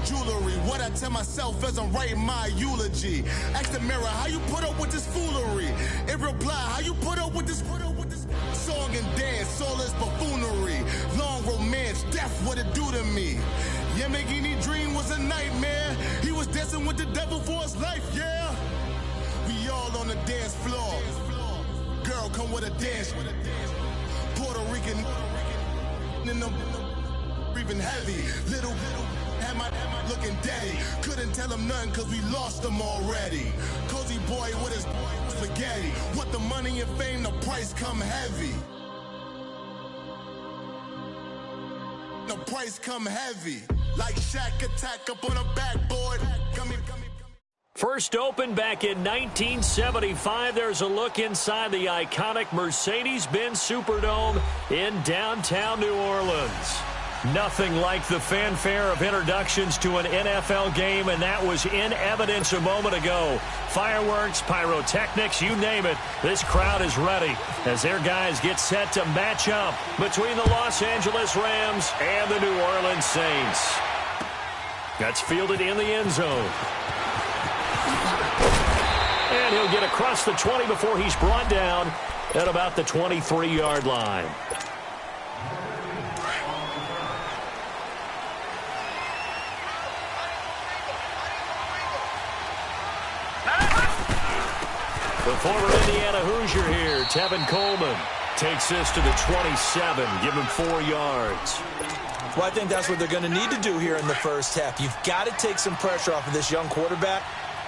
jewelry. What I tell myself as I'm writing my eulogy. Ask the mirror, how you put up with this foolery? In reply, how you put up with this song and dance, all this buffoonery. Long romance, death, what it do to me? Yeah, Yamagini dream was a nightmare. He was dancing with the devil for his life, yeah. We all on the dance floor. Girl, come with a dance. Puerto Rican in them breathing heavy. Little had my looking daddy. Couldn't tell him nothing cause we lost him already. Cozy boy with his spaghetti. With the money and fame, the price come heavy. The price come heavy. Like Shaq attack up on a backboard. First opened back in 1975. There's a look inside the iconic Mercedes-Benz Superdome in downtown New Orleans. Nothing like the fanfare of introductions to an NFL game, and that was in evidence a moment ago. Fireworks, pyrotechnics, you name it. This crowd is ready as their guys get set to match up between the Los Angeles Rams and the New Orleans Saints. That's fielded in the end zone. And he'll get across the 20 before he's brought down at about the 23-yard line. The former Indiana Hoosier here, Tevin Coleman, takes this to the 27, give him 4 yards. Well, I think that's what they're going to need to do here in the first half. You've got to take some pressure off of this young quarterback,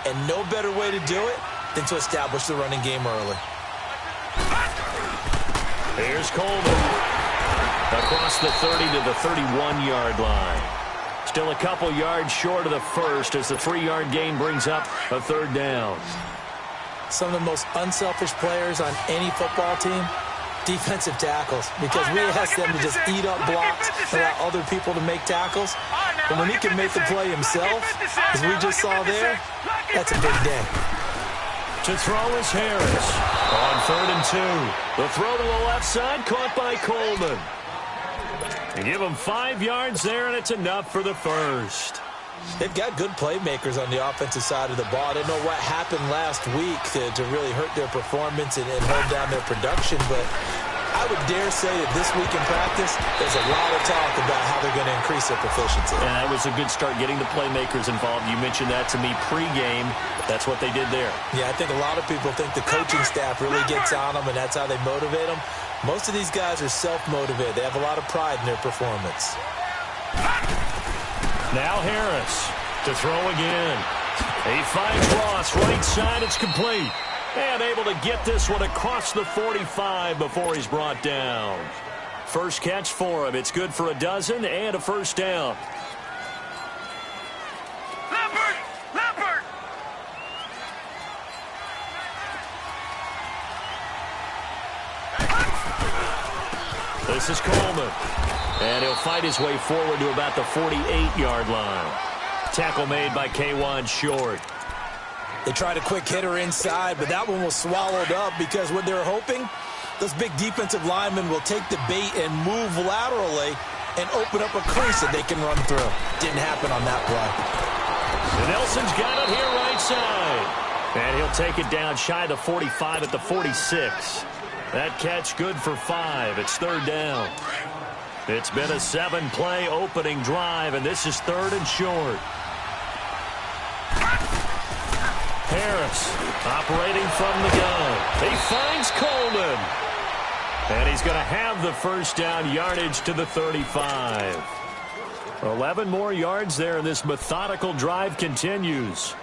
and no better way to do it than to establish the running game early. Here's Coleman. Across the 30 to the 31-yard line. Still a couple yards short of the first as the 3-yard gain brings up a third down. Some of the most unselfish players on any football team, defensive tackles, because we ask them to just eat up blocks, allow other people to make tackles. But when he can make the play himself, as we just saw there, that's a big day. To throw is Harris on 3rd and 2. The throw to the left side caught by Coleman. They give him 5 yards there, and it's enough for the first. They've got good playmakers on the offensive side of the ball. I don't know what happened last week to really hurt their performance and hold down their production, but I would dare say that this week in practice, there's a lot of talk about how they're going to increase their proficiency. And that was a good start, getting the playmakers involved. You mentioned that to me pregame. That's what they did there. Yeah, I think a lot of people think the coaching staff really gets on them, and that's how they motivate them. Most of these guys are self-motivated. They have a lot of pride in their performance. Now Harris to throw again. He finds Ross right side. It's complete. And able to get this one across the 45 before he's brought down. First catch for him. It's good for a dozen and a first down. Leopard! This is Coleman. And he'll fight his way forward to about the 48-yard line. Tackle made by K'Wan Short. They tried a quick hitter inside, but that one was swallowed up because what they're hoping, those big defensive linemen will take the bait and move laterally and open up a crease that they can run through. Didn't happen on that play. And Nelson's got it here right side. And he'll take it down shy of the 45 at the 46. That catch good for 5. It's 3rd down. It's been a 7-play opening drive, and this is 3rd and short. Harris operating from the gun. He finds Coleman. And he's going to have the first down, yardage to the 35. 11 more yards there, and this methodical drive continues.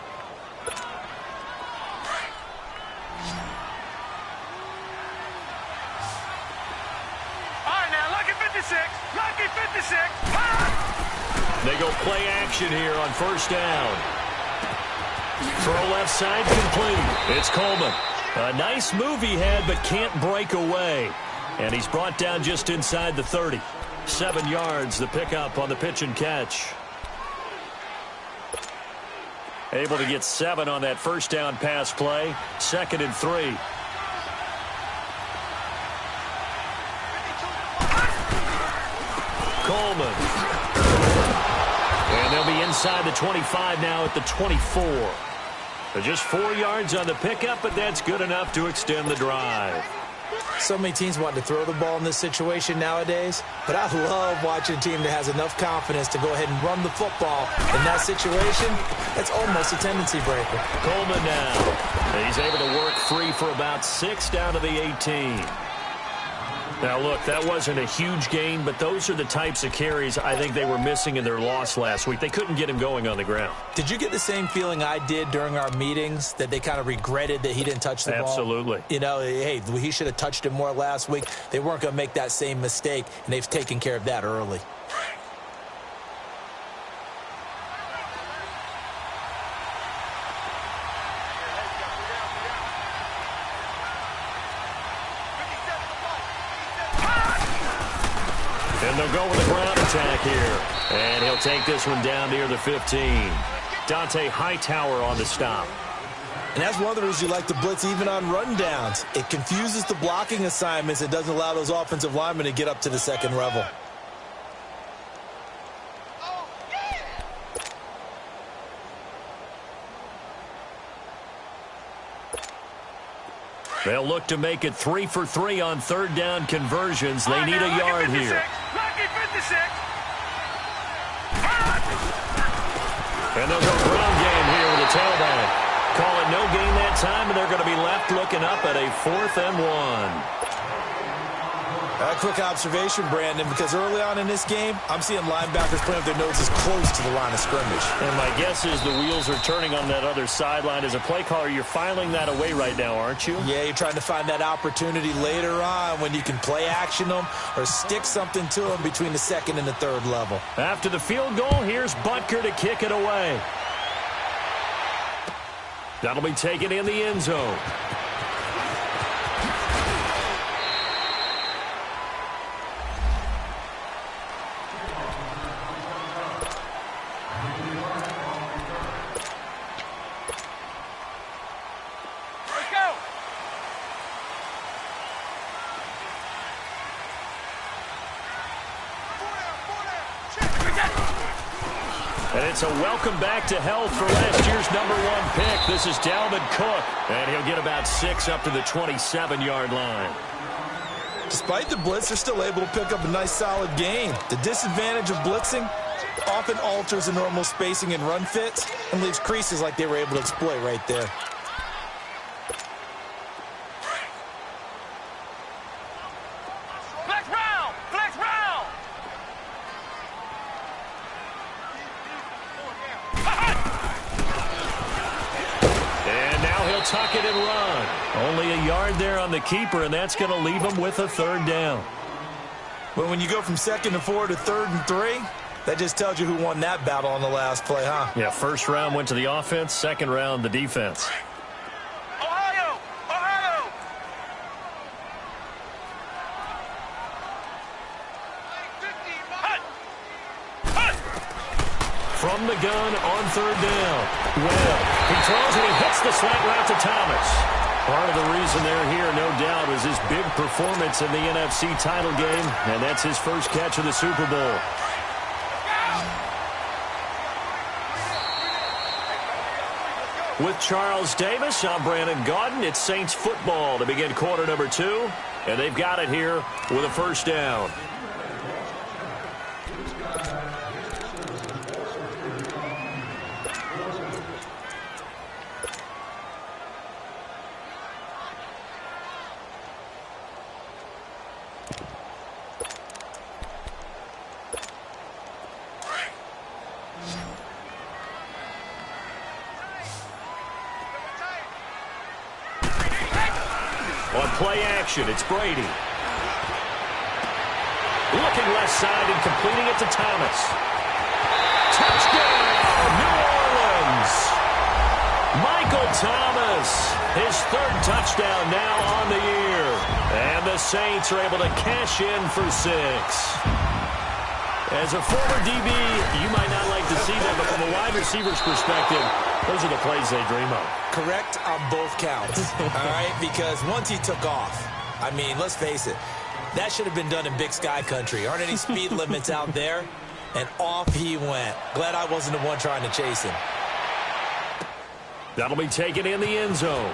Lucky 56. They go play action here on first down. Throw left side complete. It's Coleman. A nice move he had, but can't break away. And he's brought down just inside the 30. 7 yards, the pickup on the pitch and catch. Able to get 7 on that first down pass play. 2nd and 3. Coleman. And they'll be inside inside the 25 now at the 24. So just 4 yards on the pickup, but that's good enough to extend the drive. So many teams want to throw the ball in this situation nowadays, but I love watching a team that has enough confidence to go ahead and run the football. In that situation, that's almost a tendency breaker. Coleman now. He's able to work free for about 6 down to the 18. Now, look, that wasn't a huge gain, but those are the types of carries I think they were missing in their loss last week. They couldn't get him going on the ground. Did you get the same feeling I did during our meetings, that they kind of regretted that he didn't touch the ball? Absolutely. You know, hey, he should have touched it more last week. They weren't going to make that same mistake, and they've taken care of that early. And they'll go with a ground attack here. And he'll take this one down near the 15. Dante Hightower on the stop. And that's one of the reasons you like to blitz even on rundowns. It confuses the blocking assignments. It doesn't allow those offensive linemen to get up to the second level. They'll look to make it 3 for 3 on third down conversions. They need a yard here. And they'll go ground game here with a tailback. Call it no gain that time, and they're going to be left looking up at a 4th and 1. A quick observation, Brandon, because early on in this game, I'm seeing linebackers playing with their noses close to the line of scrimmage. And my guess is the wheels are turning on that other sideline. As a play caller, you're filing that away right now, aren't you? Yeah, you're trying to find that opportunity later on when you can play action them or stick something to them between the second and the third level. After the field goal, here's Butker to kick it away. That'll be taken in the end zone. And it's a welcome back to health for last year's #1 pick. This is Dalvin Cook. And he'll get about 6 up to the 27-yard line. Despite the blitz, they're still able to pick up a nice solid gain. The disadvantage of blitzing often alters the normal spacing and run fits and leaves creases like they were able to exploit right there. Tuck it and run. Only a yard there on the keeper, and that's going to leave him with a 3rd down. But when you go from 2nd and 4 to 3rd and 3, that just tells you who won that battle on the last play, huh? Yeah, first round went to the offense, second round the defense. Ohio! Ohio! From the gun on 3rd down. Well, he throws and he hits the slant route to Thomas. Part of the reason they're here, no doubt, is his big performance in the NFC title game, and that's his first catch of the Super Bowl. With Charles Davis, I'm Brandon Gaudin. It's Saints football to begin quarter number 2, and they've got it here with a 1st down. On play action, it's Brady. Looking left side and completing it to Thomas. Touchdown, New Orleans. Michael Thomas, his 3rd touchdown now on the year. And the Saints are able to cash in for 6. As a former DB, you might not like to see that, but from a wide receiver's perspective, those are the plays they dream of. Correct on both counts, all right? Because once he took off, I mean, let's face it, that should have been done in Big Sky country. Aren't any speed limits out there? And off he went. Glad I wasn't the one trying to chase him. That'll be taken in the end zone.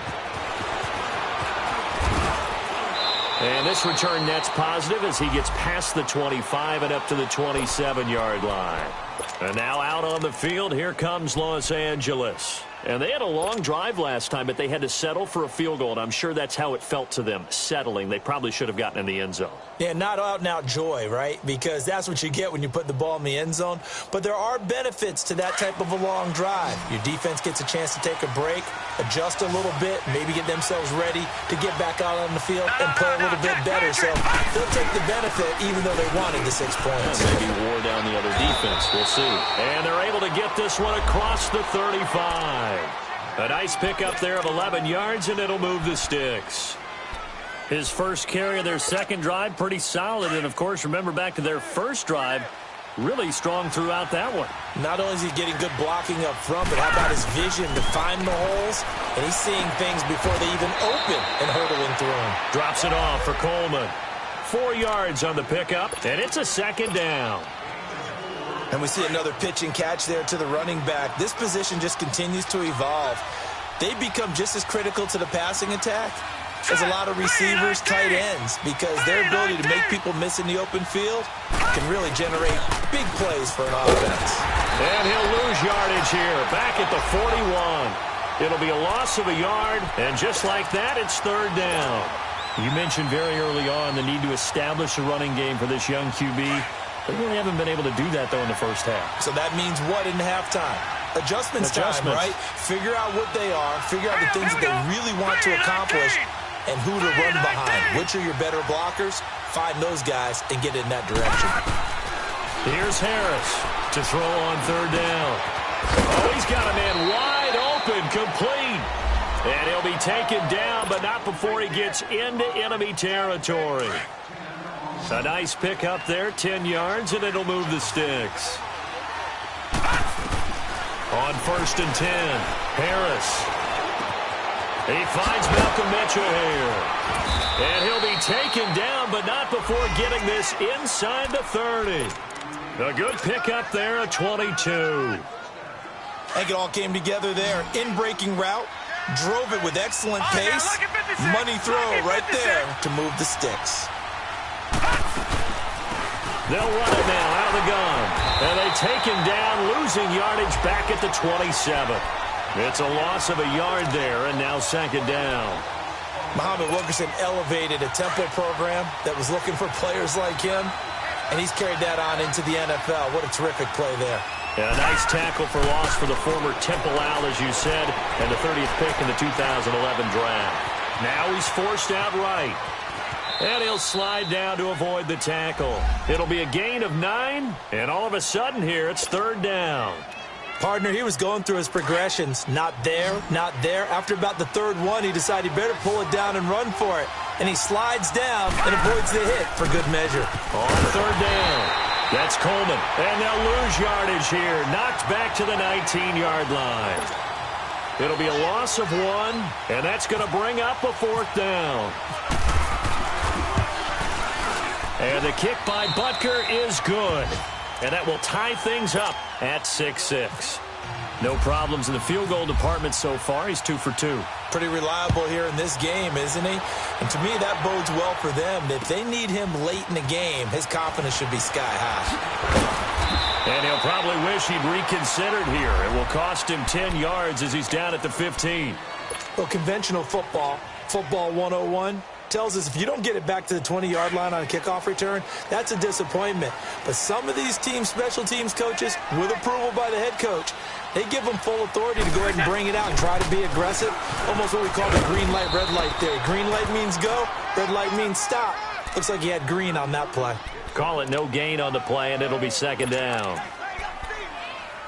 And this return net's positive as he gets past the 25 and up to the 27-yard line. And now out on the field, here comes Los Angeles. And they had a long drive last time, but they had to settle for a field goal, and I'm sure that's how it felt to them, settling. They probably should have gotten in the end zone. Yeah, not out-and-out joy, right? Because that's what you get when you put the ball in the end zone. But there are benefits to that type of a long drive. Your defense gets a chance to take a break, adjust a little bit, maybe get themselves ready to get back out on the field and play a little bit better. So they'll take the benefit even though they wanted the 6 points. Maybe wore down the other defense. We'll see. And they're able to get this one across the 35. A nice pickup there of 11 yards, and it'll move the sticks. His first carry of their second drive, pretty solid. And, of course, remember back to their first drive, really strong throughout that one. Not only is he getting good blocking up front, but how about his vision to find the holes? And he's seeing things before they even open and hurdling through them. Drops it off for Coleman. 4 yards on the pickup, and it's a second down. And we see another pitch and catch there to the running back. This position just continues to evolve. They become just as critical to the passing attack as a lot of receivers, tight ends, because their ability to make people miss in the open field can really generate big plays for an offense. And he'll lose yardage here, back at the 41. It'll be a loss of a yard, and just like that, it's third down. You mentioned very early on the need to establish a running game for this young QB. They really haven't been able to do that, though, in the first half. So that means what in halftime? Adjustments time, right? Figure out what they are, figure out the things that they really want to accomplish, and who to run behind. Which are your better blockers? Find those guys and get in that direction. Here's Harris to throw on third down. Oh, he's got a man wide open, complete. And he'll be taken down, but not before he gets into enemy territory. A nice pickup there, 10 yards, and it'll move the sticks. On 1st and 10, Harris. He finds Malcolm Mitchell here. And he'll be taken down, but not before getting this inside the 30. A good pickup there, a 22. I think it all came together there. In-breaking route, drove it with excellent pace. Money throw right there to move the sticks. They'll run it now out of the gun. And they take him down, losing yardage back at the 27. It's a loss of a yard there, and now second down. Muhammad Wilkerson elevated a tempo program that was looking for players like him, and he's carried that on into the NFL. What a terrific play there. Yeah, a nice tackle for loss for the former Temple Owl, as you said, and the 30th pick in the 2011 draft. Now he's forced out right. And he'll slide down to avoid the tackle. It'll be a gain of 9, and all of a sudden here, it's third down. Partner, he was going through his progressions. Not there, not there. After about the third one, he decided he better pull it down and run for it. And he slides down and avoids the hit for good measure. On third down, that's Coleman. And they'll lose yardage here. Knocked back to the 19-yard line. It'll be a loss of 1, and that's going to bring up a fourth down. And the kick by Butker is good. And that will tie things up at 6-6. No problems in the field goal department so far. He's 2 for 2. Pretty reliable here in this game, isn't he? And to me, that bodes well for them. If they need him late in the game, his confidence should be sky high. And he'll probably wish he'd reconsidered here. It will cost him 10 yards as he's down at the 15. Well, conventional football 101, tells us if you don't get it back to the 20-yard line on a kickoff return, that's a disappointment. But some of these special teams coaches, with approval by the head coach, they give them full authority to go ahead and bring it out and try to be aggressive. Almost what we call the green light, red light theory. Green light means go, red light means stop. Looks like he had green on that play. Call it no gain on the play, and it'll be second down.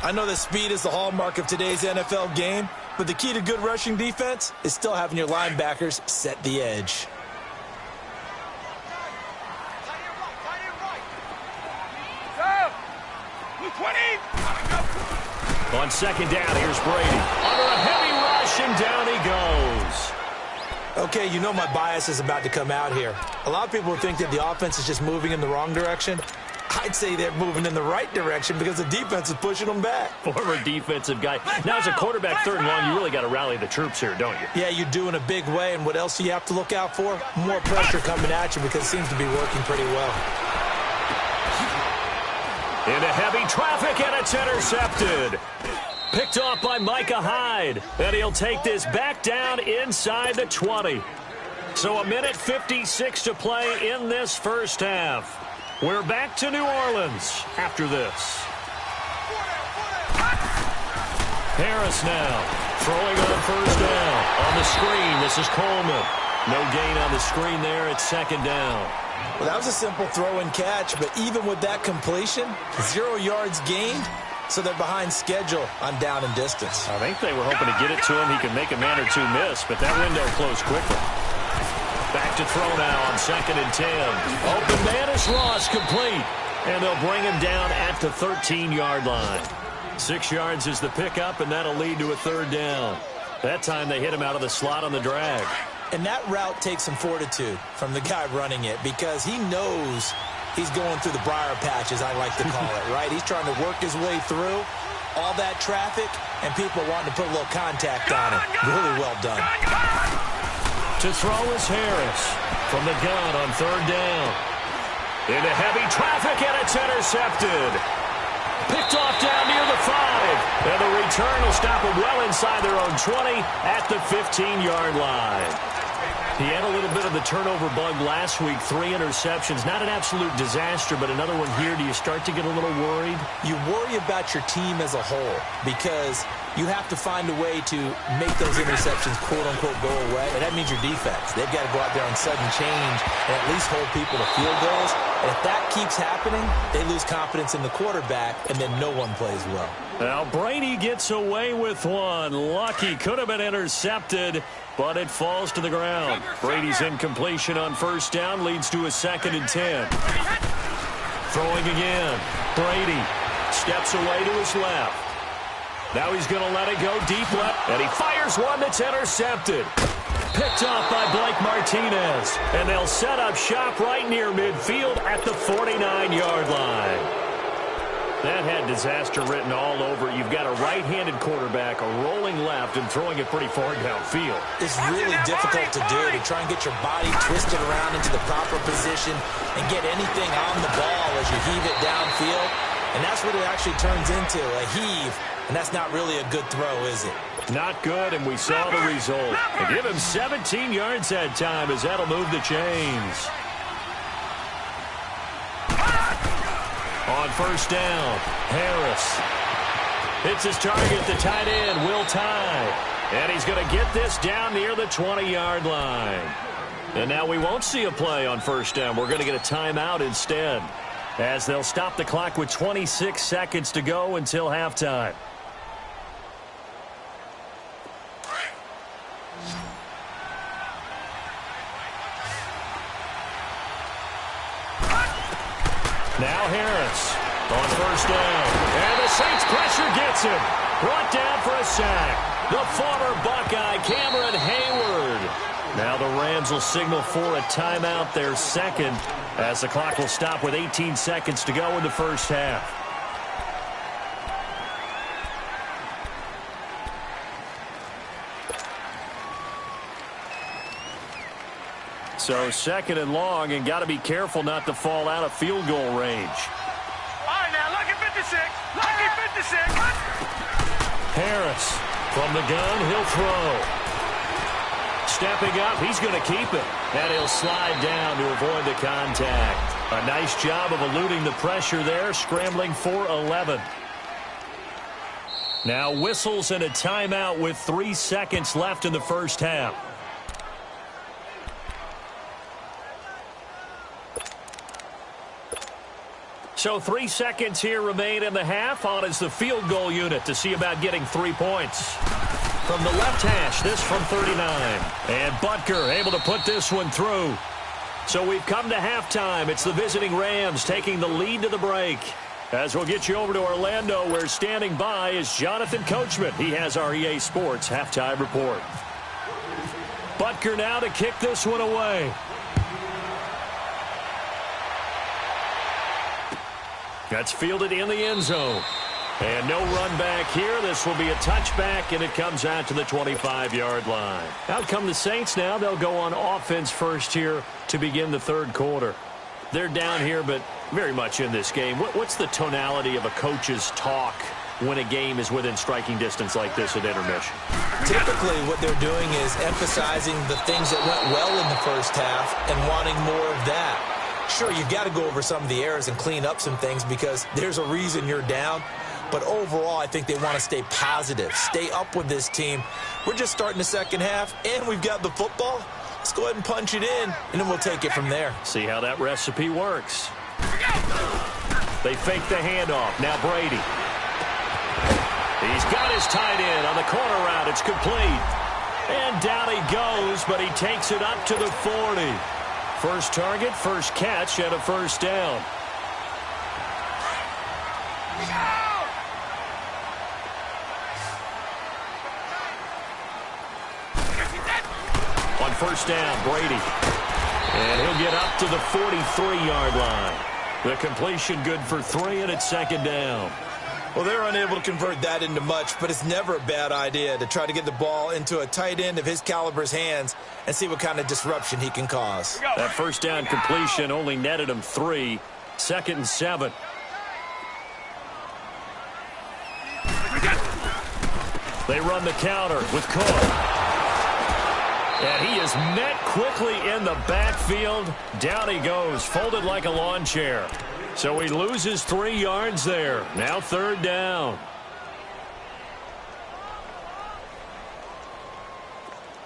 I know that speed is the hallmark of today's NFL game, but the key to good rushing defense is still having your linebackers set the edge. On second down, here's Brady. Under a heavy rush, and down he goes. Okay, you know my bias is about to come out here. A lot of people think that the offense is just moving in the wrong direction. I'd say they're moving in the right direction because the defense is pushing them back. Former defensive guy. Now, as a quarterback, 3rd and long, you really got to rally the troops here, don't you? Yeah, you do in a big way. And what else do you have to look out for? More pressure coming at you because it seems to be working pretty well. Into heavy traffic, and it's intercepted. Picked off by Micah Hyde. And he'll take this back down inside the 20. So 1:56 to play in this first half. We're back to New Orleans after this. Harris now throwing on 1st down. On the screen, this is Coleman. No gain on the screen there. It's 2nd down. Well, that was a simple throw and catch, but even with that completion, 0 yards gained, so they're behind schedule on down and distance. I think they were hoping to get it to him. He could make a man or two miss, but that window closed quickly. Back to throw now on 2nd and 10. Open man is Ross, complete. And they'll bring him down at the 13-yard line. 6 yards is the pickup, and that'll lead to a 3rd down. That time they hit him out of the slot on the drag. And that route takes some fortitude from the guy running it because he knows he's going through the briar patch, as I like to call it, right? He's trying to work his way through all that traffic, and people wanting to put a little contact on it. Really well done. To throw is Harris from the gun on 3rd down. Into heavy traffic, and it's intercepted. Picked off down near the 5. And the return will stop them well inside their own 20 at the 15-yard line. He had a little bit of the turnover bug last week. 3 interceptions. Not an absolute disaster, but another one here. Do you start to get a little worried? You worry about your team as a whole because you have to find a way to make those interceptions, quote-unquote, go away. And that means your defense. They've got to go out there on sudden change and at least hold people to field goals. And if that keeps happening, they lose confidence in the quarterback, and then no one plays well. Now, Brady gets away with one. Lucky. Could have been intercepted, but it falls to the ground. Brady's incompletion on 1st down leads to a 2nd and 10. Throwing again. Brady steps away to his left. Now he's going to let it go deep left, and he fires one that's intercepted. Picked off by Blake Martinez, and they'll set up shop right near midfield at the 49-yard line. That had disaster written all over it. You've got a right-handed quarterback, a rolling left, and throwing it pretty far downfield. It's really difficult to do, to try and get your body twisted around into the proper position and get anything on the ball as you heave it downfield. And that's what it actually turns into, a heave. And that's not really a good throw, is it? Not good, and we saw the result. They give him 17 yards that time as that'll move the chains. On 1st down, Harris hits his target, the tight end, Will Tye. And he's going to get this down near the 20-yard line. And now we won't see a play on 1st down. We're going to get a timeout instead, as they'll stop the clock with 26 seconds to go until halftime. Now Harris on 1st down. And the Saints pressure gets him. Brought down for a sack. The former Buckeye, Cameron Hayward. Now the Rams will signal for a timeout, their 2nd, as the clock will stop with 18 seconds to go in the first half. So 2nd and long, and got to be careful not to fall out of field goal range. All right, now, lucky 56. Lucky 56. Harris from the gun, he'll throw. Stepping up, he's going to keep it. And he'll slide down to avoid the contact. A nice job of eluding the pressure there, scrambling for 11. Now whistles and a timeout with 3 seconds left in the first half. So 3 seconds here remain in the half. On is the field goal unit to see about getting 3 points. From the left hash, this from 39. And Butker able to put this one through. So we've come to halftime. It's the visiting Rams taking the lead to the break. As we'll get you over to Orlando, where standing by is Jonathan Coachman. He has our EA Sports halftime report. Butker now to kick this one away. That's fielded in the end zone. And no run back here. This will be a touchback, and it comes out to the 25-yard line. Out come the Saints now. They'll go on offense first here to begin the third quarter. They're down here, but very much in this game. What's the tonality of a coach's talk when a game is within striking distance like this at intermission? Typically, what they're doing is emphasizing the things that went well in the first half and wanting more of that. Sure, you've got to go over some of the errors and clean up some things because there's a reason you're down. But overall, I think they want to stay positive, stay up with this team. We're just starting the second half, and we've got the football. Let's go ahead and punch it in, and then we'll take it from there. See how that recipe works. They fake the handoff. Now Brady. He's got his tight end on the corner route. It's complete. And down he goes, but he takes it up to the 40. First target, first catch, and a first down. On first down, Brady. And he'll get up to the 43-yard line. The completion good for 3, and it's second down. Well, they're unable to convert that into much, but it's never a bad idea to try to get the ball into a tight end of his caliber's hands and see what kind of disruption he can cause. That first down completion only netted him 3. Second and 7. They run the counter with Cook. And he is met quickly in the backfield. Down he goes, folded like a lawn chair. So he loses 3 yards there. Now third down.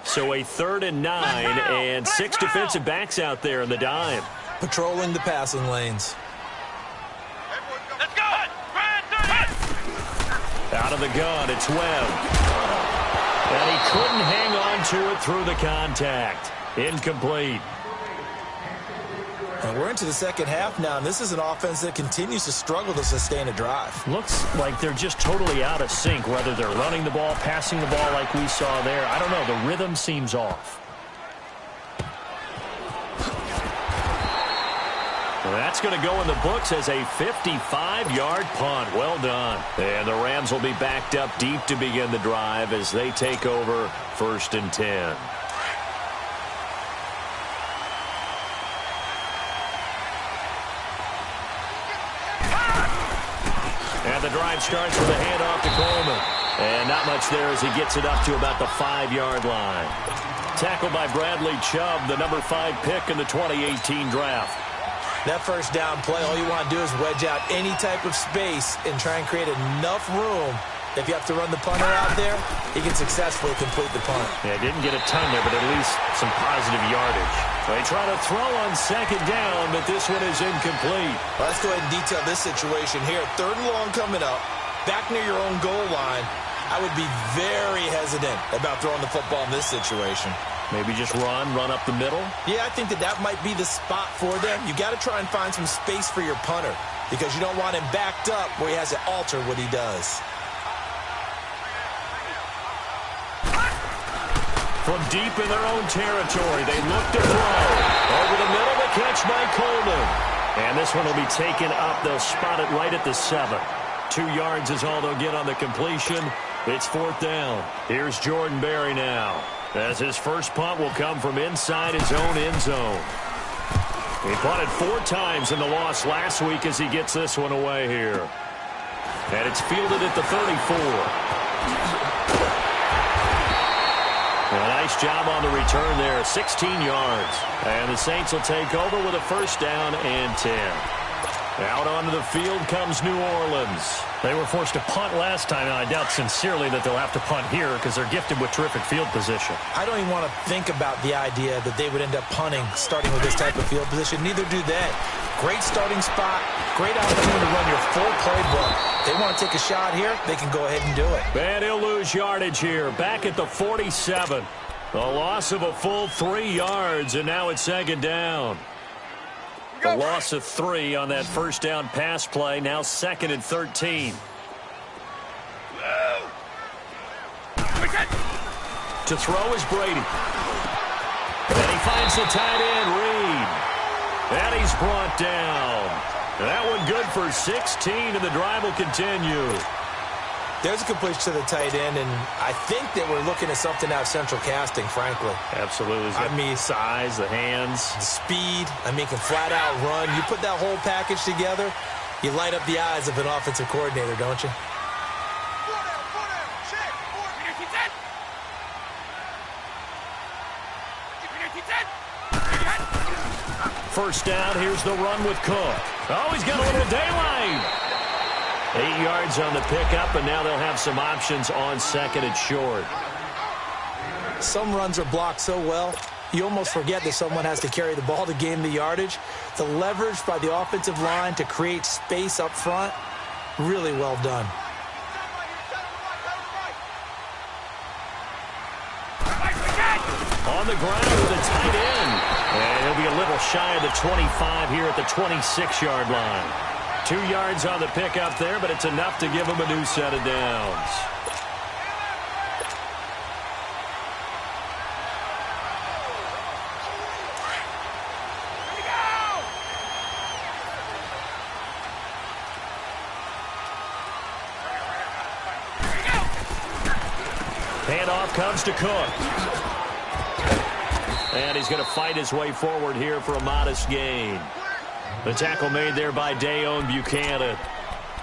So a 3rd and 9, and 6 defensive backs out there in the dime. Patrolling the passing lanes. Let's go! Out of the gun, it's Webb. And he couldn't hang on to it through the contact. Incomplete. And we're into the second half now, and this is an offense that continues to struggle to sustain a drive. Looks like they're just totally out of sync, whether they're running the ball, passing the ball like we saw there. I don't know. The rhythm seems off. Well, that's going to go in the books as a 55-yard punt. Well done. And the Rams will be backed up deep to begin the drive as they take over 1st and 10. And the drive starts with a handoff to Coleman. And not much there as he gets it up to about the 5-yard line. Tackled by Bradley Chubb, the number 5 pick in the 2018 draft. That first down play, all you want to do is wedge out any type of space and try and create enough room. If you have to run the punter out there, he can successfully complete the punt. Yeah, didn't get a ton there, but at least some positive yardage. They try to throw on second down, but this one is incomplete. Well, let's go ahead and detail this situation here. 3rd and long coming up, back near your own goal line. I would be very hesitant about throwing the football in this situation. Maybe just run up the middle? Yeah, I think that might be the spot for them. You got to try and find some space for your punter because you don't want him backed up where he has to alter what he does. From deep in their own territory, they look to throw. Over the middle, the catch by Coleman. And this one will be taken up. They'll spot it right at the 7. 2 yards is all they'll get on the completion. It's 4th down. Here's Jordan Berry now, as his first punt will come from inside his own end zone. He punted 4 times in the loss last week as he gets this one away here. And it's fielded at the 34. A nice job on the return there, 16 yards. And the Saints will take over with a first down and 10. Out onto the field comes New Orleans. They were forced to punt last time, and I doubt sincerely that they'll have to punt here because they're gifted with terrific field position. I don't even want to think about the idea that they would end up punting starting with this type of field position. Neither do they. Great starting spot, great opportunity to run your full playbook. They want to take a shot here, they can go ahead and do it. And he'll lose yardage here, back at the 47. A loss of a full 3 yards, and now it's second down. A loss of 3 on that first down pass play. Now 2nd and 13. To throw is Brady. And he finds the tight end, Reed. And he's brought down. That one good for 16, and the drive will continue. There's a completion to the tight end, and I think that we're looking at something out of central casting, frankly. Absolutely. I mean, size, the hands. The speed. I mean, can flat out run. You put that whole package together, you light up the eyes of an offensive coordinator, don't you? First down, here's the run with Cook. Oh, he's got a little daylight. 8 yards on the pickup, and now they'll have some options on second and short. Some runs are blocked so well, you almost forget that someone has to carry the ball to gain the yardage. The leverage by the offensive line to create space up front, really well done. On the ground with a tight end. And he'll be a little shy of the 25 here at the 26-yard line. 2 yards on the pickup there, but it's enough to give him a new set of downs. Handoff comes to Cook. And he's going to fight his way forward here for a modest gain. The tackle made there by Dayon Buchanan.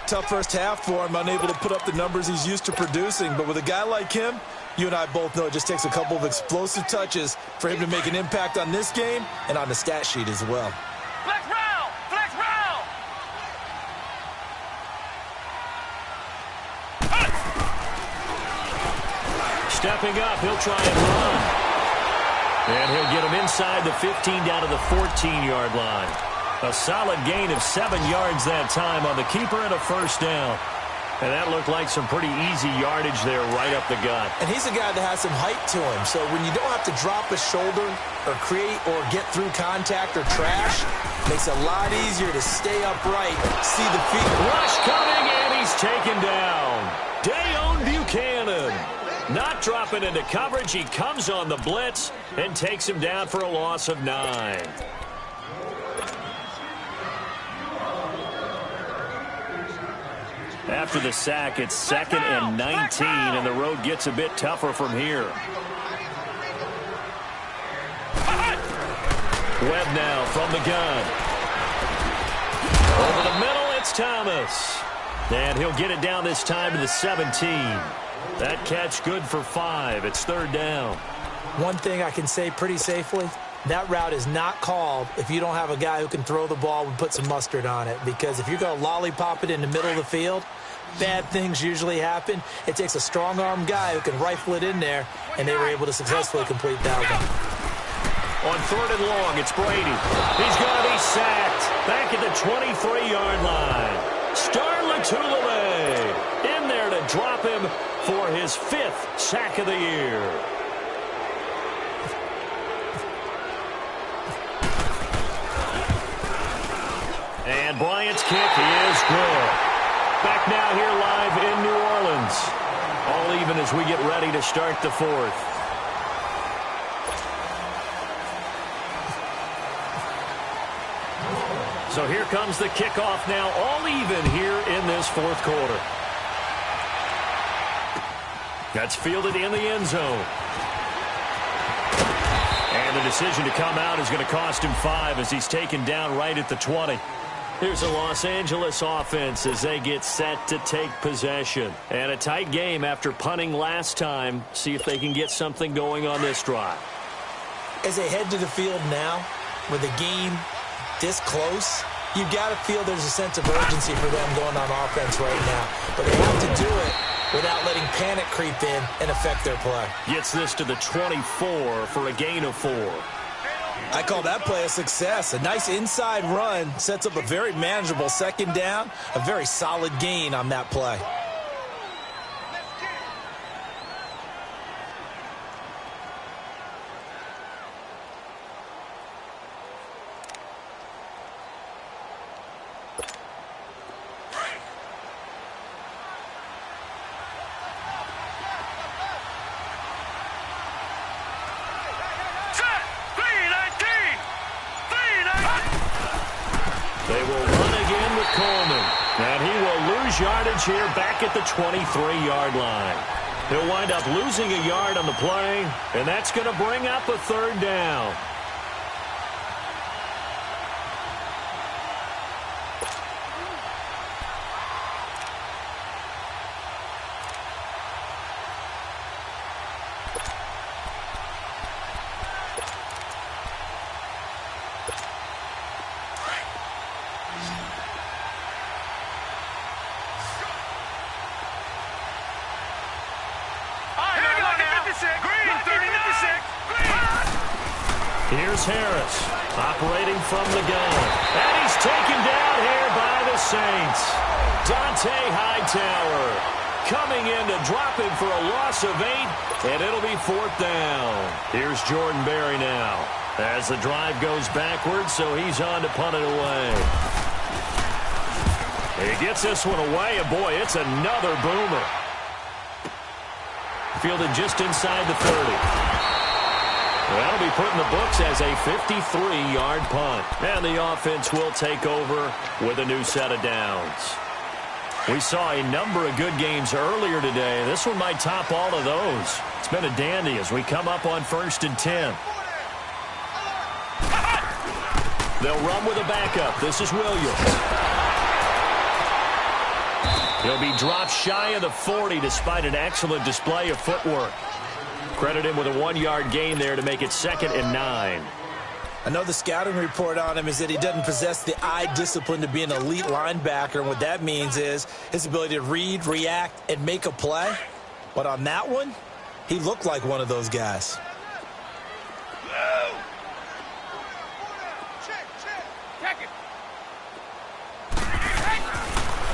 Tough first half for him, unable to put up the numbers he's used to producing. But with a guy like him, you and I both know it just takes a couple of explosive touches for him to make an impact on this game and on the stat sheet as well. Flex round! Flex round! Stepping up, he'll try and run. And he'll get him inside the 15 down to the 14-yard line. A solid gain of 7 yards that time on the keeper and a first down. And that looked like some pretty easy yardage there right up the gut. And he's a guy that has some height to him. So when you don't have to drop a shoulder or create or get through contact or trash, it makes it a lot easier to stay upright, see the feet. Rush coming, and he's taken down. Dayon Buchanan. Not dropping into coverage. He comes on the blitz and takes him down for a loss of 9. After the sack, it's 2nd and 19, and the road gets a bit tougher from here. Webb now from the gun. Over the middle, it's Thomas. And he'll get it down this time to the 17. That catch good for 5. It's 3rd down. One thing I can say pretty safely, that route is not called if you don't have a guy who can throw the ball and put some mustard on it. Because if you're going to lollipop it in the middle of the field, bad things usually happen. It takes a strong-arm guy who can rifle it in there, and they were able to successfully complete that one. On 3rd and long, it's Brady. He's going to be sacked back at the 23-yard line. Star Latulippe in there to drop him for his 5th sack of the year. And Bryant's kick is good. Back now here live in New Orleans. All even as we get ready to start the 4th. So here comes the kickoff now, all even here in this 4th quarter. That's fielded in the end zone. And the decision to come out is going to cost him 5 as he's taken down right at the 20. Here's a Los Angeles offense as they get set to take possession. And a tight game after punting last time. See if they can get something going on this drive. As they head to the field now, with the game this close, you got to feel there's a sense of urgency for them going on offense right now. But they have to do it without letting panic creep in and affect their play. Gets this to the 24 for a gain of 4. I call that play a success. A nice inside run sets up a very manageable 2nd down, a very solid gain on that play. They will run again lose yardage here back at the 23-yard line. He'll wind up losing a yard on the play, and that's going to bring up a third down. Here's Harris, operating from the gun. And he's taken down here by the Saints. Dante Hightower coming in to drop him for a loss of 8, and it'll be 4th down. Here's Jordan Berry now as the drive goes backwards, so he's on to punt it away. He gets this one away, and boy, it's another boomer. Fielded just inside the 30. That'll be put in the books as a 53-yard punt. And the offense will take over with a new set of downs. We saw a number of good games earlier today. This one might top all of those. It's been a dandy as we come up on 1st and 10. They'll run with a backup. This is Williams. He'll be dropped shy of the 40 despite an excellent display of footwork. Credit him with a 1-yard gain there to make it 2nd and 9. I know the scouting report on him is that he doesn't possess the eye discipline to be an elite linebacker. And what that means is his ability to read, react, and make a play. But on that one, he looked like one of those guys.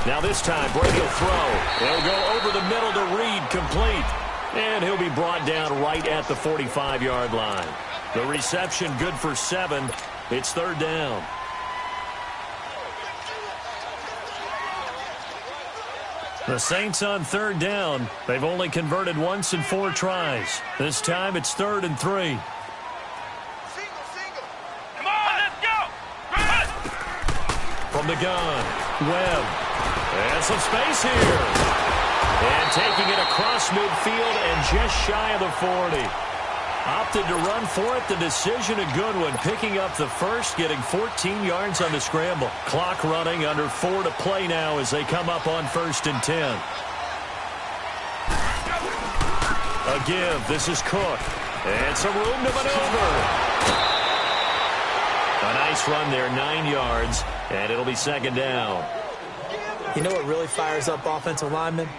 Now this time, Brady will throw. He'll go over the middle to Reed, complete. And he'll be brought down right at the 45-yard line. The reception good for 7. It's 3rd down. The Saints on 3rd down. They've only converted once in 4 tries. This time it's 3rd and 3. Come on, let's go! From the gun, Webb. And some space here. And taking it across midfield and just shy of the 40. Opted to run for it. The decision a good one. Picking up the first, getting 14 yards on the scramble. Clock running, under 4 to play now as they come up on 1st and 10. A give. This is Cook. And some room to maneuver. A nice run there, 9 yards. And it'll be 2nd down. You know what really fires up offensive linemen?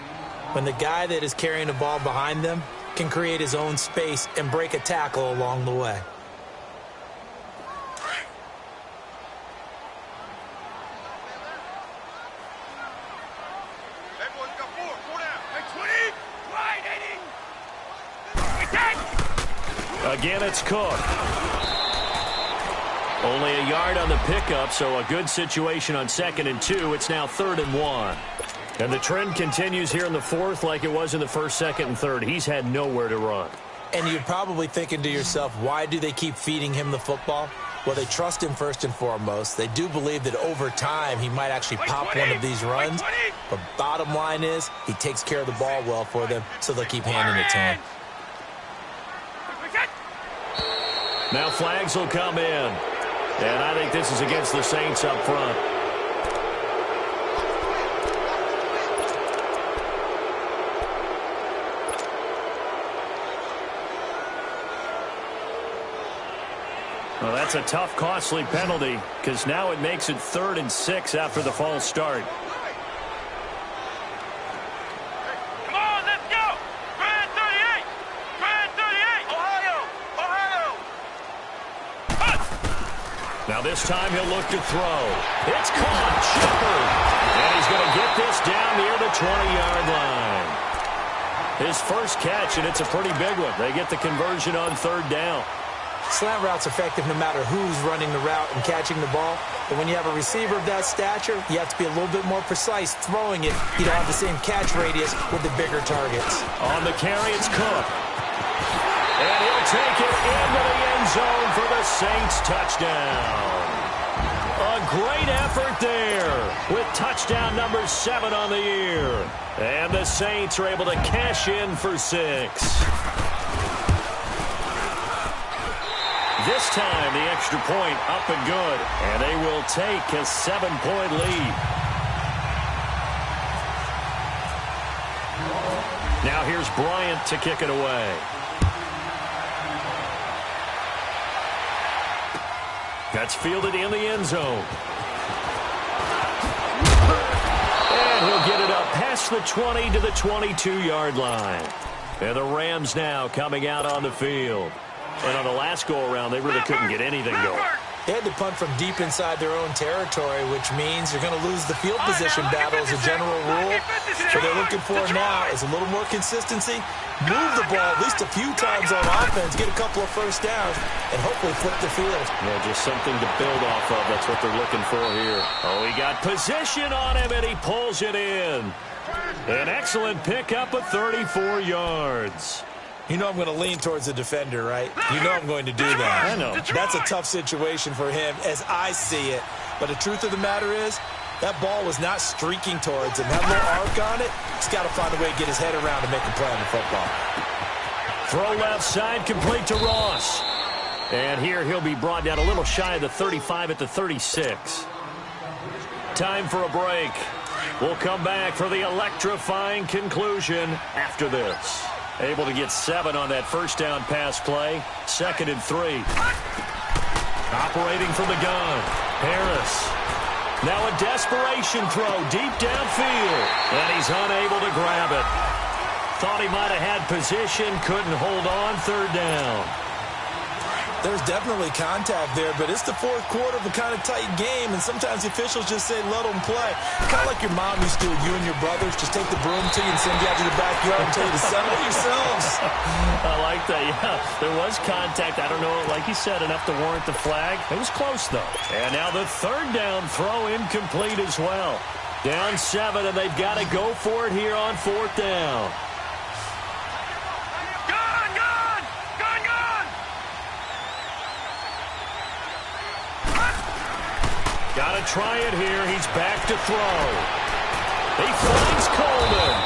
When the guy that is carrying the ball behind them can create his own space and break a tackle along the way. Again, it's Cook. Only a yard on the pickup, so a good situation on 2nd and 2. It's now 3rd and 1. And the trend continues here in the 4th like it was in the 1st, 2nd, and 3rd. He's had nowhere to run. And you're probably thinking to yourself, why do they keep feeding him the football? Well, they trust him first and foremost. They do believe that over time he might actually pop one of these runs. But bottom line is he takes care of the ball well for them, so they'll keep handing it to him. Now flags will come in. And I think this is against the Saints up front. Well, that's a tough, costly penalty because now it makes it 3rd and 6 after the false start. Come on, let's go! Grand 38! Grand 38! Ohio! Now this time he'll look to throw. It's caught. Shepard. And he's going to get this down near the 20-yard line. His first catch, and it's a pretty big one. They get the conversion on 3rd down. Slant route's effective no matter who's running the route and catching the ball. But when you have a receiver of that stature, you have to be a little bit more precise throwing it. You don't have the same catch radius with the bigger targets. On the carry, it's Cook. And he'll take it into the end zone for the Saints touchdown. A great effort there with touchdown number 7 on the year. And the Saints are able to cash in for 6. This time, the extra point up and good. And they will take a 7-point lead. Now here's Bryant to kick it away. That's fielded in the end zone. And he'll get it up past the 20 to the 22-yard line. And the Rams now coming out on the field. And on the last go-around, they really couldn't get anything going. They had to punt from deep inside their own territory, which means you're going to lose the field position battle as a general rule. What they're looking for now is a little more consistency, move the ball at least a few times on offense, get a couple of first downs, and hopefully flip the field. Yeah, just something to build off of. That's what they're looking for here. Oh, he got position on him, and he pulls it in. An excellent pickup of 34 yards. You know I'm going to lean towards the defender, right? You know I'm going to do that. I know. That's a tough situation for him as I see it. But the truth of the matter is, that ball was not streaking towards him. That little arc on it, he's got to find a way to get his head around and make a play on the football. Throw left side, complete to Ross. And here he'll be brought down a little shy of the 35 at the 36. Time for a break. We'll come back for the electrifying conclusion after this. Able to get 7 on that first down pass play. 2nd and 3. Operating from the gun. Harris. Now a desperation throw deep downfield. And he's unable to grab it. Thought he might have had position. Couldn't hold on. 3rd down. There's definitely contact there, but it's the fourth quarter of a kind of tight game, and sometimes the officials just say, let them play. Kind of like your mom used to with you and your brothers. Just take the broom to you and send you out to the backyard and tell you to settle it yourselves. I like that, yeah. There was contact. I don't know, like you said, enough to warrant the flag. It was close, though. And now the 3rd down throw incomplete as well. Down 7, and they've got to go for it here on 4th down. Got to try it here. He's back to throw. He finds Coleman.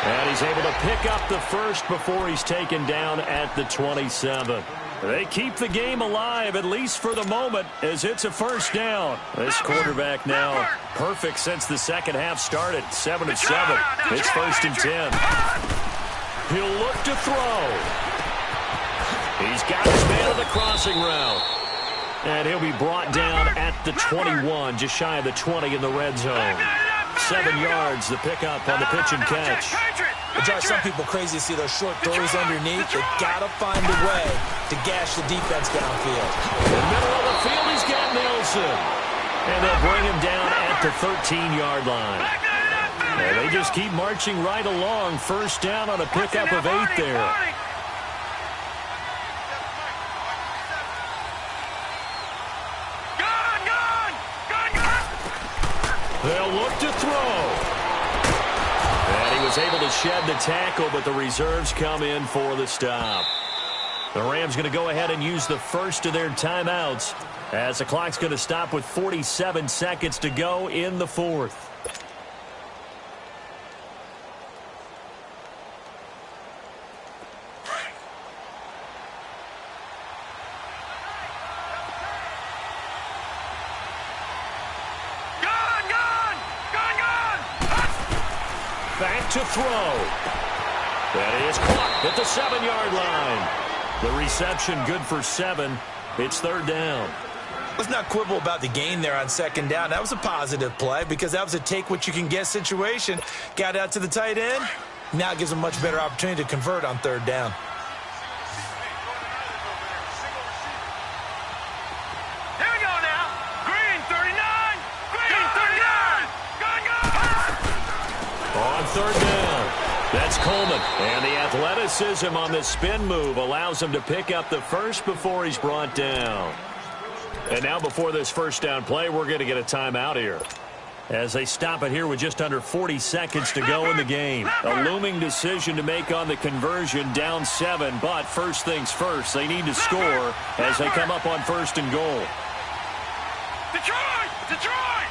And he's able to pick up the first before he's taken down at the 27. They keep the game alive, at least for the moment, as it's a 1st down. This quarterback now perfect since the second half started. 7 of 7. It's 1st and 10. He'll look to throw. He's got his man on the crossing route. And he'll be brought down at the 21, just shy of the 20 in the red zone. 7 yards, the pickup on the pitch and catch. It drives some people crazy to see those short throws underneath. They got to find a way to gash the defense downfield. In the middle of the field, he's got Nelson. And they'll bring him down at the 13-yard line. And they just keep marching right along. 1st down on a pickup of 8 there. They'll look to throw. And he was able to shed the tackle, but the reserves come in for the stop. The Rams going to go ahead and use the first of their timeouts as the clock's going to stop with 47 seconds to go in the 4th. Back to throw. That is caught at the 7-yard line. The reception good for 7. It's 3rd down. Let's not quibble about the gain there on 2nd down. That was a positive play because that was a take-what-you-can-get situation. Got out to the tight end. Now it gives them a much better opportunity to convert on 3rd down. Here we go now. Green 39. Green 39. On 3rd down. That's Coleman. And the athleticism on the spin move allows him to pick up the first before he's brought down. And now before this 1st down play, we're going to get a timeout here. As they stop it here with just under 40 seconds to go in the game. A looming decision to make on the conversion, down 7. But first things first, they need to score as they come up on 1st and goal. Detroit! Detroit!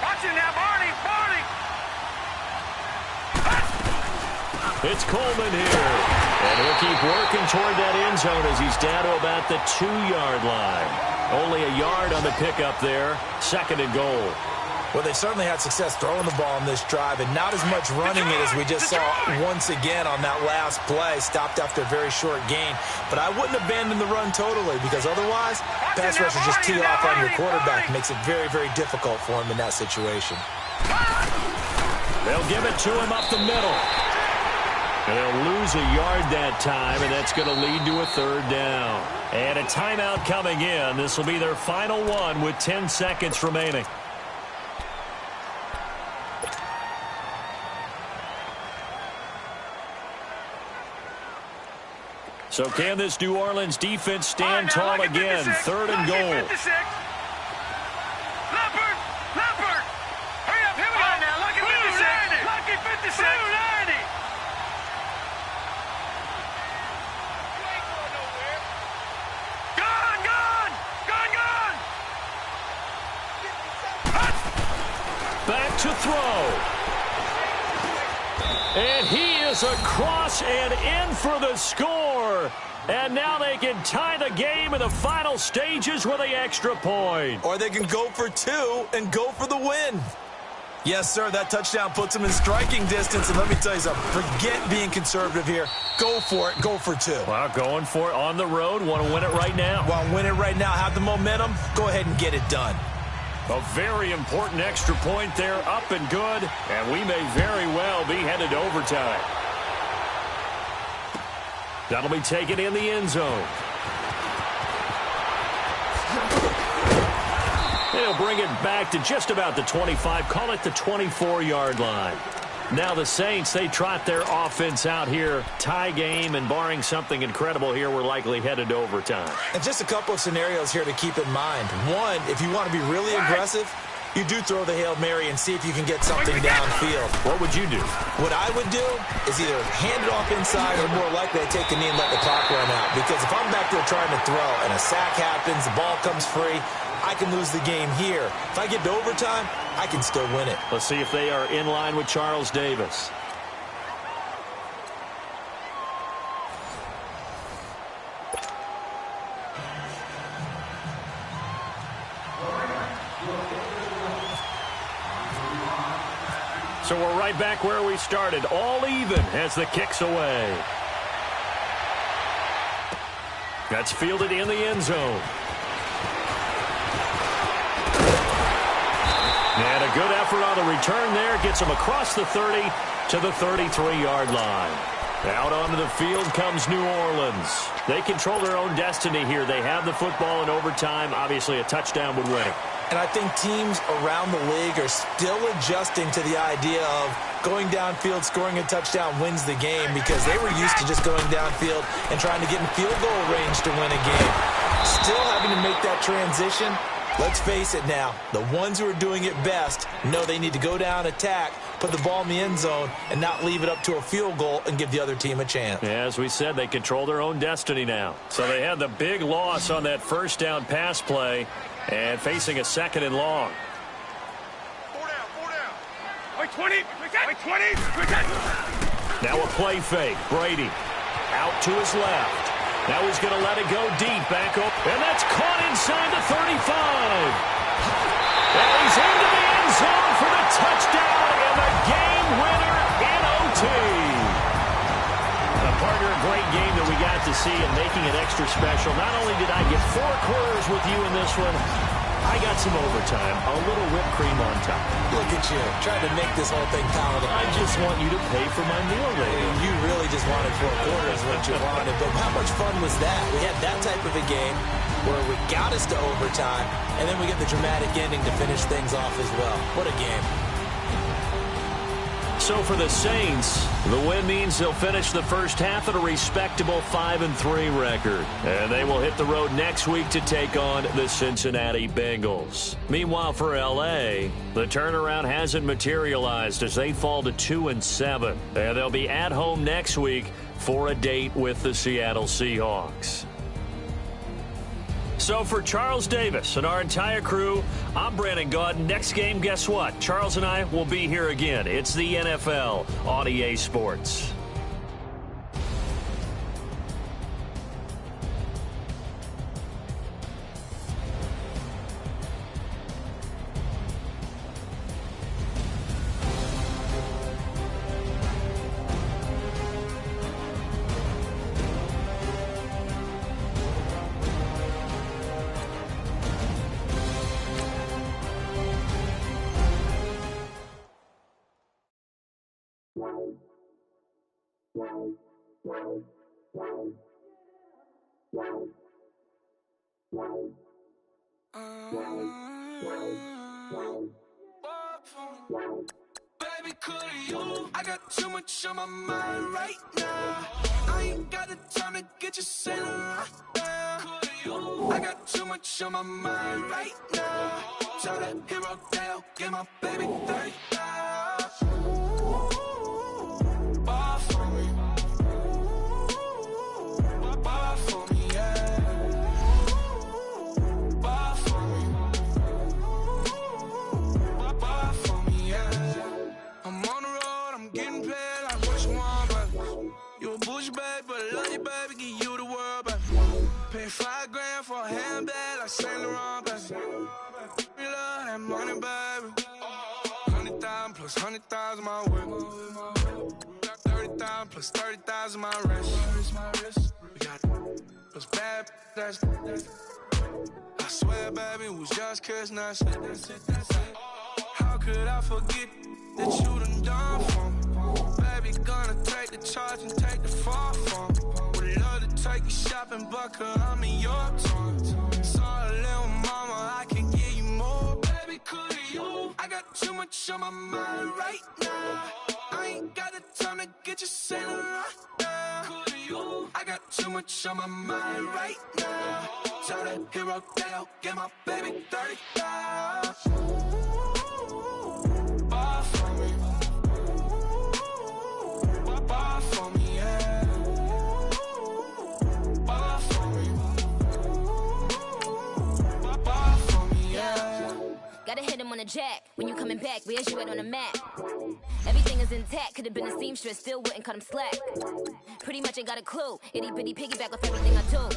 Watch it now, Barney! Barney! It's Coleman here. And he'll keep working toward that end zone as he's down to about the 2-yard line. Only a yard on the pickup there. 2nd and goal. Well, they certainly had success throwing the ball in this drive and not as much running it as we just saw once again on that last play. Stopped after a very short gain. But I wouldn't abandon the run totally because otherwise, pass rushers just tee off on your quarterback. Makes it very, very difficult for him in that situation. They'll give it to him up the middle. And they'll lose a yard that time, and that's going to lead to a 3rd down. And a timeout coming in. This will be their final one with 10 seconds remaining. So can this New Orleans defense stand tall again? 3rd and goal. Leopard! Leopard! Hurry up, here we go! Now, lucky 56! Lucky 56! 290! Gone! Gone! Gone! Gone! Back to throw. And he is across and in for the score. And now they can tie the game in the final stages with the extra point. Or they can go for 2 and go for the win. Yes, sir, that touchdown puts them in striking distance. And let me tell you something, forget being conservative here. Go for it. Go for 2. Well, going for it on the road. Want to win it right now. Want to win it right now. Have the momentum. Go ahead and get it done. A very important extra point there, up and good, and we may very well be headed to overtime. That'll be taken in the end zone. They'll bring it back to just about the 25, call it the 24-yard line. Now the Saints, they trot their offense out here. Tie game, and barring something incredible here, we're likely headed to overtime. And just a couple of scenarios here to keep in mind. One, if you want to be really aggressive, you do throw the Hail Mary and see if you can get something downfield. What would you do? What I would do is either hand it off inside or more likely I take a knee and let the clock run out. Because if I'm back there trying to throw and a sack happens, the ball comes free, I can lose the game here. If I get to overtime, I can still win it. Let's see if they are in line with Charles Davis. So we're right back where we started, all even as the kick's away. That's fielded in the end zone. And a good effort on the return there. Gets him across the 30 to the 33-yard line. Out onto the field comes New Orleans. They control their own destiny here. They have the football in overtime. Obviously, a touchdown would win it. And I think teams around the league are still adjusting to the idea of going downfield, scoring a touchdown wins the game because they were used to just going downfield and trying to get in field goal range to win a game. Still having to make that transition. Let's face it now, the ones who are doing it best know they need to go down, attack, put the ball in the end zone, and not leave it up to a field goal and give the other team a chance. Yeah, as we said, they control their own destiny now. So they had the big loss on that first down pass play and facing a 2nd and long. 4 down. Wait, 20. Wait, 20. Now a play fake. Brady out to his left. Now he's going to let it go deep, back up, and that's caught inside the 35. And he's into the end zone for the touchdown and the game winner in OT. Partner, a great game that we got to see and making it extra special. Not only did I get 4 quarters with you in this one, I got some overtime, a little whipped cream on top. Look at you, trying to make this whole thing palatable. I just want you to pay for my meal later. You really just wanted 4 quarters what you wanted, but how much fun was that? We had that type of a game where we got us to overtime, and then we get the dramatic ending to finish things off as well. What a game. So for the Saints, the win means they'll finish the first half at a respectable 5-3 record. And they will hit the road next week to take on the Cincinnati Bengals. Meanwhile, for L.A., the turnaround hasn't materialized as they fall to 2-7. And they'll be at home next week for a date with the Seattle Seahawks. So for Charles Davis and our entire crew, I'm Brandon Gaudin. Next game, guess what? Charles and I will be here again. It's the NFL on EA Sports. Baby, could you? I got too much on my mind right now. I ain't got the time to get you sailing right now. Could you? I got too much on my mind right now. Tell that hero Dale, get my baby 30 bar for me. Bar for me, yeah. Bar for me. Bar for me, yeah. I'm on the road, I'm getting paid like what you want, but you a bougie babe, but I love you, baby, give you the world, but pay $5 grand for a handbag like Saint Laurent, baby. You love that money, baby. 100,000 plus 100,000 my way. Got 30,000 plus 30,000 my wrist. We got those bad, that's I swear, baby, it was just kissing, that's it. How could I forget that you done for me? Baby, gonna take the charge and take the fall from me. Would love to take you shopping, but cause I'm in your town. Sorry, little mama, I can give you more. Baby, could you? I got too much on my mind right now. I ain't got the time to get you sailing right now. Could you? I got too much on my mind right now. Tell that hero Dale, get my baby 30 bar for me. Bar for me, yeah. Bar for me. Bar for me, yeah. Gotta hit him on the jack. When you coming back, where's you at on the map? Everything is intact. Could've been a seamstress, still wouldn't cut him slack. Pretty much ain't got a clue. Itty bitty piggyback off everything I do.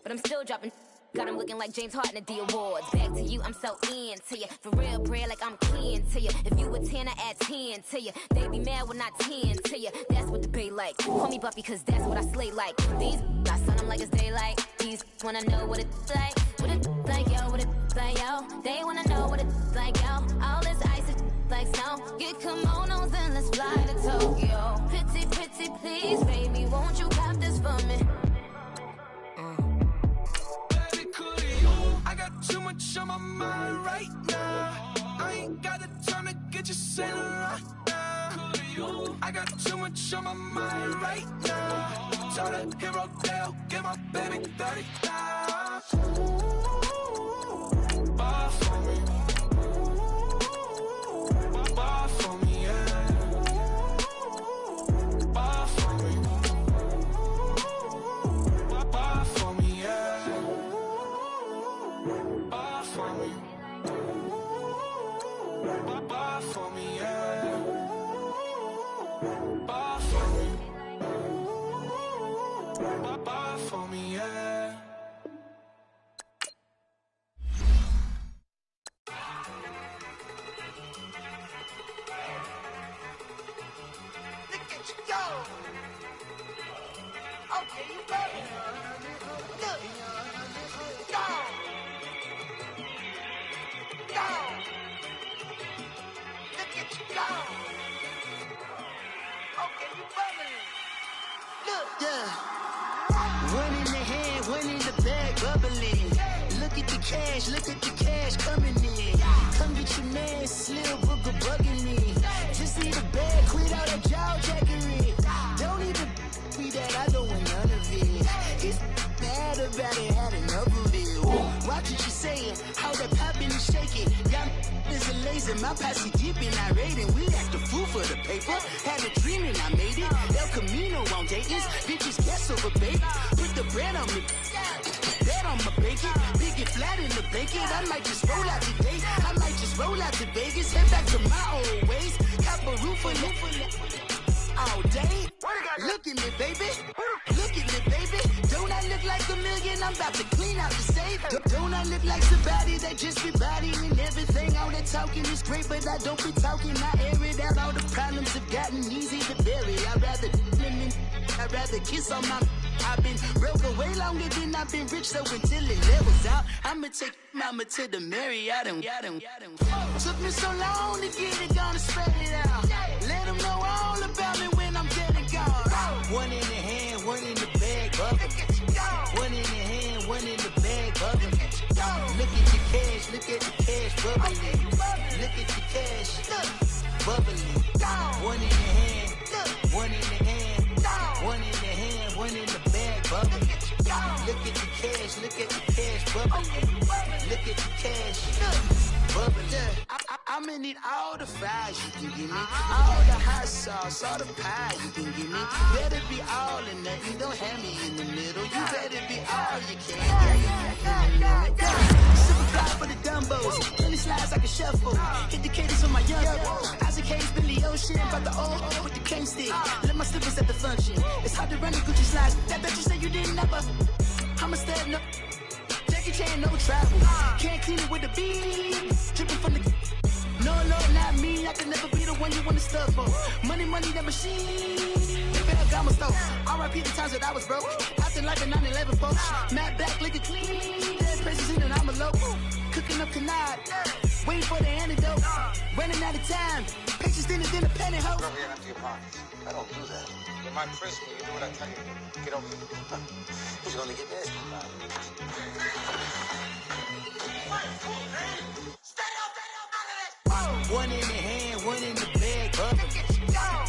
But I'm still dropping. Got him looking like James Harden at the awards. Back to you, I'm so into you. For real, bread, like I'm keen to you. If you a 10, I add 10 to you. They be mad when I 10 to you. That's what the bay like. Call me Buffy, cause that's what I slay like. These, I son them like it's daylight. These wanna know what it's like. What it's like, yo, what it's like, yo. They wanna know what it's like, yo. All this ice is like snow. Get kimonos and let's fly to Tokyo. Pretty, pretty, please, baby, won't you cop this for me? I got too much on my mind right now. I ain't got the time to get you sailing right now. I got too much on my mind right now. Tell that hero Dale, get my baby 30 bar for me. Bar for me, yeah. Bar for me. Bar for me, yeah. Bar for me. Bar for me, yeah. Bar for me. Bar for me, yeah. Look at you go. Okay, you better. Look. Go. Go. Look at you go. Okay, you better. Look. Yeah. One in the hand, one in the bag, bubbling. Look at the cash coming in. Come get your man, Slim Booker bugging me. Just need a bag, quit all that jaw jackery. Don't even be that, I don't want none of it. It's bad about it, had enough of it. Watch what you saying, how that poppin' and shaking. Got is a laser, my posse deep and irate, and we act a fool for the paper. Had a dream and I made it. El Camino on Dayton's, bitches guess over baby. Put the bread on me. Bet I'ma bake it. Big it flat in the blanket. I might just roll out today. I might just roll out to Vegas. Head back to my old ways. Cap a roof for all day. Look at me, baby. Look at me, baby. Don't I look like a million? I'm about to clean out the safe. Don't I look like somebody that just be bodying everything? All that talking is great, but I don't be talking. I air it out. All the problems have gotten easy to bury. I'd rather kiss on my. I've been broke away longer than I've been rich, so until it levels out, I'ma take mama to the Marriott. Took me so long to get it, gonna spread it out. Let them know all about me when I'm dead and gone. One in the hand, one in the bag, bubble. One in the hand, one in the bag, bubble. Look at the cash, look at the cash, bubbling. Look at the cash, bubbling. One in the hand, one in the hand, one in the hand, one in the bag, bubbling. Look at the cash, look at the cash, bubbling. Look at the cash, bubbling. I'ma need all the fries you can give me, all the hot sauce, all the pie you can give me. Better be all or nothing, don't have me in the middle. You better be all you can. Super fly for the Dumbos, 20 slides like a shuffle. Hit the cadence on my young. Isaac Hayes, Billy Ocean, about the old with the cane stick. Let my slippers at the function. It's hard to run the Gucci slides. That bet you say you didn't never. I'm a stud, no. Jackie Chan, no travel. Can't clean it with the beat. Dripping from the. No, not me. I can never be the one you want to stuff for. Money, that machine. I'ma stop. R.I.P. the times that I was broke. Acting like a 9/11 folks. Matte black, liquor clean. Dead presses in and I'm a local. Cooking up canard. Waiting for the antidote. Running out of time. Pictures thinner than a penny hoe. Over here, empty your pockets. I don't do that. In my prison, you do what I tell you. Get over here. Who's gonna get this? One in the hand, one in the bag, bubbling.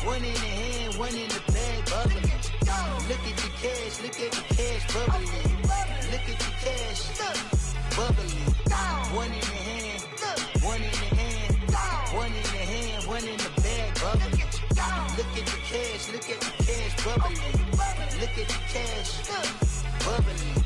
One in the hand, one in the bag, bubbling. Look at the cash, look at the cash, bubbling. Look at the cash, bubbling. One in the hand, one in the hand, one in the hand, one in the bag, bubbling. Look at the cash, look at the cash, bubbling. Look at the cash, bubbling.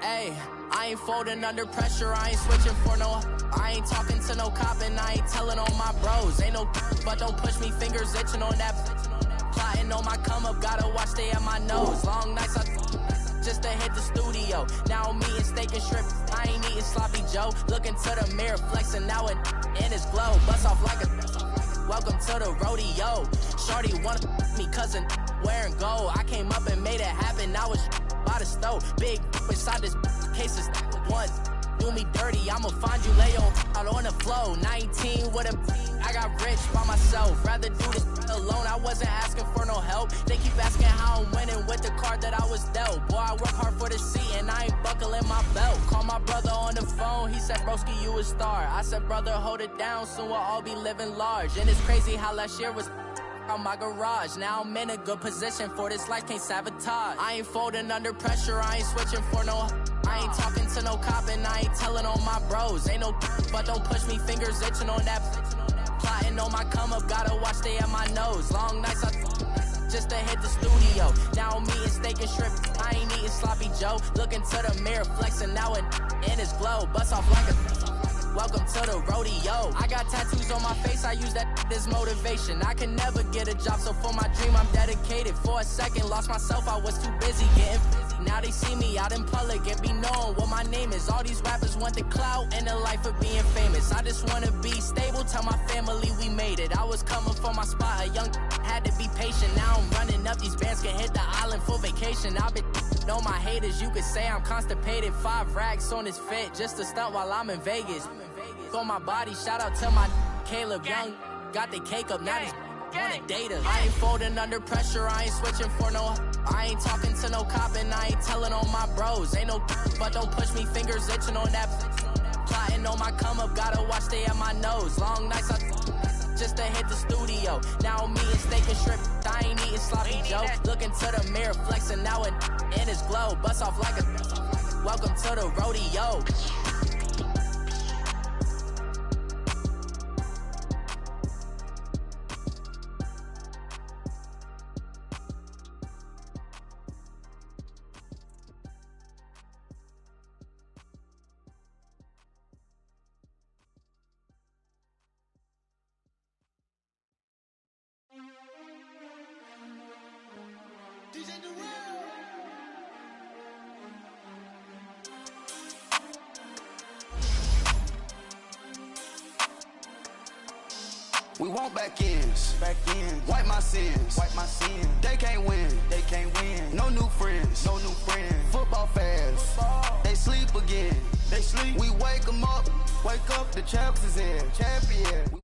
Hey, I ain't folding under pressure, I ain't switching for no. I ain't talking to no cop and I ain't telling on my bros. Ain't no but don't push me, fingers itching on that. Plotting on my come up, gotta watch stay at my nose. Long nights just to hit the studio. Now I'm eating steak and shrimp, I ain't eating sloppy Joe. Looking to the mirror, flexing now and in his glow. Bust off like a welcome to the rodeo. Shorty wanna me cousin wearing gold. I came up and made it happen, now it's by the stove. Big inside this cases once. Do me dirty, I'ma find you lay out on the floor. 19 with a I got rich by myself. Rather do this alone, I wasn't asking for no help. They keep asking how I'm winning with the card that I was dealt. Boy, I work hard for the seat and I ain't buckling my belt. Call my brother on the phone, he said, broski, you a star. I said, brother, hold it down, soon we'll all be living large. And it's crazy how last year was on my garage. Now I'm in a good position for this life, can't sabotage. I ain't folding under pressure, I ain't switching for no. I ain't talking to no cop and I ain't telling on my bros. Ain't no but don't push me, fingers itching on that. Plotting on my come up, gotta watch stay at my nose. Long nights just to hit the studio. Now I'm eating steak and shrimp, I ain't eating sloppy Joe. Looking to the mirror, flexing now and in his glow. Bust off like a welcome to the rodeo. I got tattoos on my face, I use that as motivation. I can never get a job, so for my dream I'm dedicated. For a second, lost myself, I was too busy getting busy. Now they see me out in public and be known what my name is. All these rappers want the clout and the life of being famous. I just wanna be stable, tell my family we made it. I was coming for my spot, a young had to be patient. Now I'm running up, these bands can hit the island for vacation. I've been on my haters, you could say I'm constipated. 5 racks on his fit, just to stunt while I'm in Vegas. For my body, shout out to my Caleb Young. Got the cake up, now these wanna date us. I ain't folding under pressure, I ain't switching for no. I ain't talking to no cop and I ain't telling on my bros. Ain't no but don't push me, fingers itching on that. Plotting on my come up, gotta watch stay at my nose. Long nights just to hit the studio. Now I'm eating steak and shrimp, I ain't eating sloppy Joe. Looking to the mirror, flexing now and in his glow. Bust off like a welcome to the rodeo. We want back ends. Wipe my sins. They can't win. No new friends. Football fast. They sleep again. We wake them up. The champs is here. Champion.